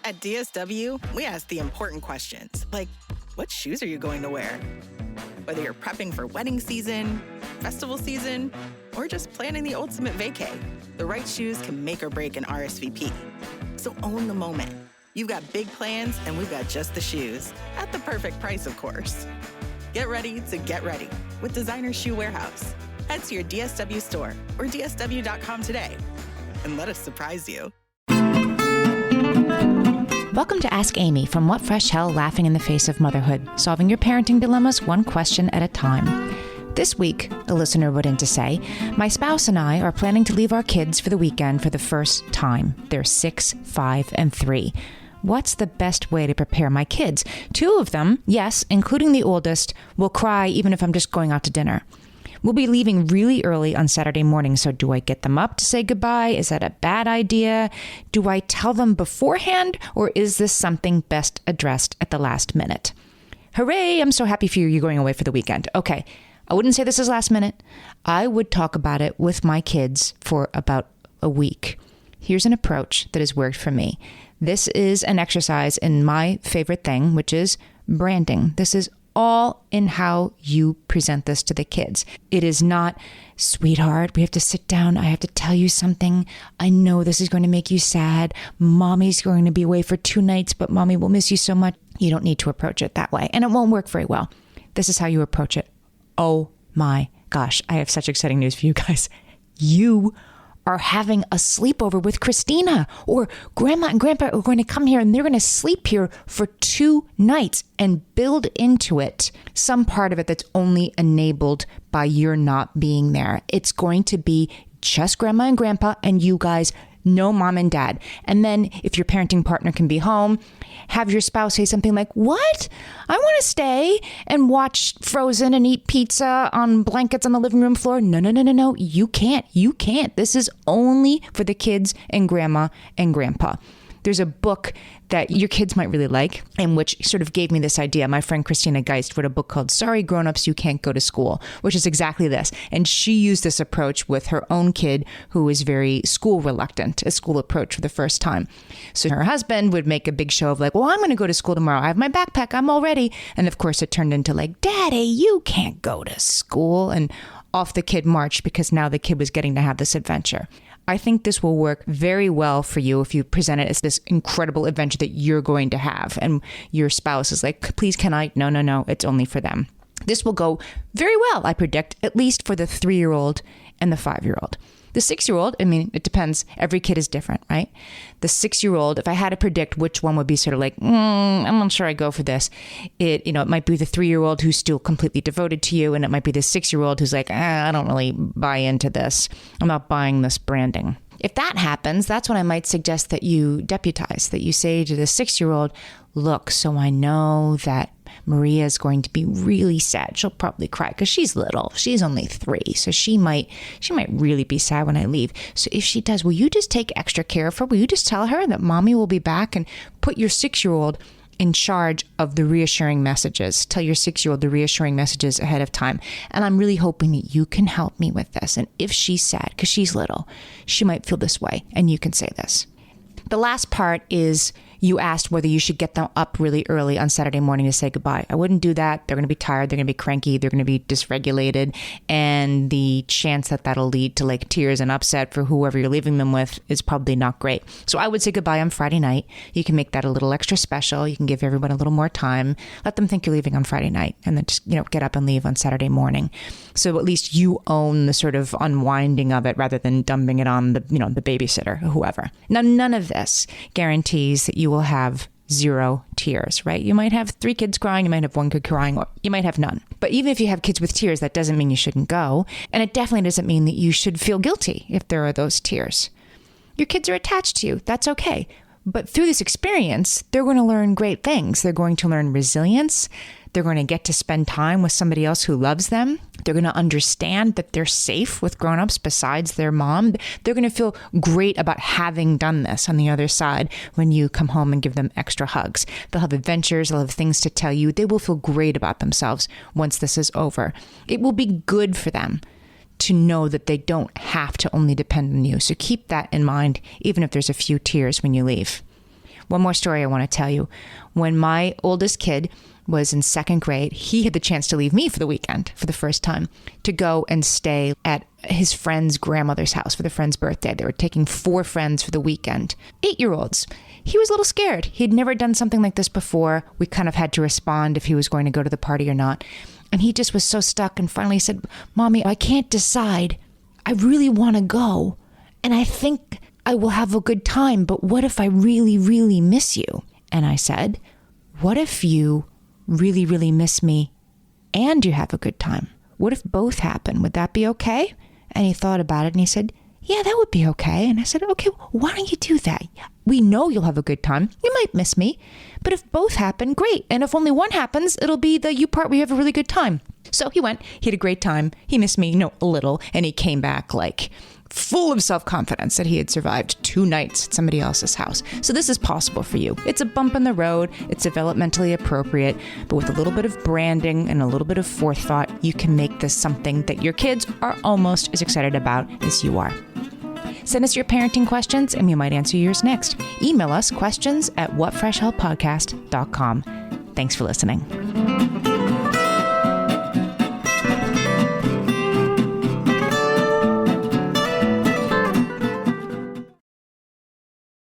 At DSW, we ask the important questions, like, what shoes are you going to wear? Whether you're prepping for wedding season, festival season, or just planning the ultimate vacay, the right shoes can make or break an RSVP. So own the moment. You've got big plans, and we've got just the shoes, at the perfect price, of course. Get ready to get ready with Designer Shoe Warehouse. Head to your DSW store or dsw.com today, and let us surprise you. Welcome to Ask Amy from What Fresh Hell Laughing in the Face of Motherhood, solving your parenting dilemmas one question at a time. This week, a listener wrote in to say, my spouse and I are planning to leave our kids for the weekend for the first time. They're 6, 5, and 3. What's the best way to prepare my kids? 2 of them, yes, including the oldest, will cry even if I'm just going out to dinner. We'll be leaving really early on Saturday morning, so do I get them up to say goodbye? Is that a bad idea? Do I tell them beforehand, or is this something best addressed at the last minute? Hooray, I'm so happy for you. You're going away for the weekend. Okay, I wouldn't say this is last minute. I would talk about it with my kids for about a week. Here's an approach that has worked for me. This is an exercise in my favorite thing, which is branding. This is all in how you present this to the kids. It is not, sweetheart, we have to sit down. I have to tell you something. I know this is going to make you sad. Mommy's going to be away for 2 nights, but mommy will miss you so much. You don't need to approach it that way. And it won't work very well. This is how you approach it. Oh my gosh, I have such exciting news for you guys. You are having a sleepover with Christina, or grandma and grandpa are going to come here and they're going to sleep here for 2 nights, and build into it some part of it that's only enabled by your not being there. It's going to be just grandma and grandpa and you guys, no mom and dad. And then if your parenting partner can be home, have your spouse say something like, what? I want to stay and watch Frozen and eat pizza on blankets on the living room floor. No. You can't. This is only for the kids and grandma and grandpa. There's a book that your kids might really like, and which sort of gave me this idea. My friend Christina Geist wrote a book called Sorry Grown-Ups, You Can't Go to School, which is exactly this. And she used this approach with her own kid who is very school reluctant, a school approach for the first time. So her husband would make a big show of like, well, I'm going to go to school tomorrow. I have my backpack. I'm all ready. And of course it turned into like, Daddy, you can't go to school. And off the kid marched because now the kid was getting to have this adventure. I think this will work very well for you if you present it as this incredible adventure that you're going to have. And your spouse is like, please, can I? No, it's only for them. This will go very well, I predict, at least for the 3-year-old and the 5-year-old. The 6-year-old, I mean, it depends. Every kid is different, right? The 6-year-old, if I had to predict which one would be sort of like, I'm not sure I go for this. It might be the 3-year-old who's still completely devoted to you. And it might be the 6-year-old who's like, I don't really buy into this. I'm not buying this branding. If that happens, that's when I might suggest that you deputize, that you say to the 6-year-old, look, so I know that Maria is going to be really sad. She'll probably cry because she's little. She's only 3. So she might really be sad when I leave. So if she does, will you just take extra care of her? Will you just tell her that mommy will be back, and put your 6-year-old in charge of the reassuring messages? Tell your 6-year-old the reassuring messages ahead of time. And I'm really hoping that you can help me with this. And if she's sad because she's little, she might feel this way. And you can say this. The last part is, you asked whether you should get them up really early on Saturday morning to say goodbye. I wouldn't do that. They're going to be tired. They're going to be cranky. They're going to be dysregulated. And the chance that that'll lead to like tears and upset for whoever you're leaving them with is probably not great. So I would say goodbye on Friday night. You can make that a little extra special. You can give everyone a little more time. Let them think you're leaving on Friday night, and then just, get up and leave on Saturday morning. So at least you own the sort of unwinding of it rather than dumping it on the babysitter or whoever. Now, none of this guarantees that you will have 0 tears, right? You might have 3 kids crying, you might have 1 kid crying, or you might have none. But even if you have kids with tears, that doesn't mean you shouldn't go. And it definitely doesn't mean that you should feel guilty if there are those tears. Your kids are attached to you. That's okay. But through this experience, they're going to learn great things. They're going to learn resilience. They're going to get to spend time with somebody else who loves them. They're going to understand that they're safe with grown-ups besides their mom. They're going to feel great about having done this on the other side when you come home and give them extra hugs. They'll have adventures. They'll have things to tell you. They will feel great about themselves once this is over. It will be good for them to know that they don't have to only depend on you. So keep that in mind, even if there's a few tears when you leave. One more story I want to tell you. When my oldest kid was in second grade, he had the chance to leave me for the weekend for the first time to go and stay at his friend's grandmother's house for the friend's birthday. They were taking 4 friends for the weekend, 8-year-olds. He was a little scared. He'd never done something like this before. We kind of had to respond if he was going to go to the party or not. And he just was so stuck and finally said, "Mommy, I can't decide. I really want to go. And I think I will have a good time, but what if I really, really miss you?" And I said, "What if you really, really miss me and you have a good time? What if both happen? Would that be okay?" And he thought about it and he said, "Yeah, that would be okay." And I said, "Okay, why don't you do that? We know you'll have a good time. You might miss me, but if both happen, great. And if only one happens, it'll be the you part where you have a really good time." So he went, he had a great time. He missed me, a little, and he came back like full of self-confidence that he had survived 2 nights at somebody else's house. So this is possible for you. It's a bump in the road. It's developmentally appropriate, but with a little bit of branding and a little bit of forethought, you can make this something that your kids are almost as excited about as you are. Send us your parenting questions and we might answer yours next. Email us questions@whatfreshhellpodcast.com. Thanks for listening.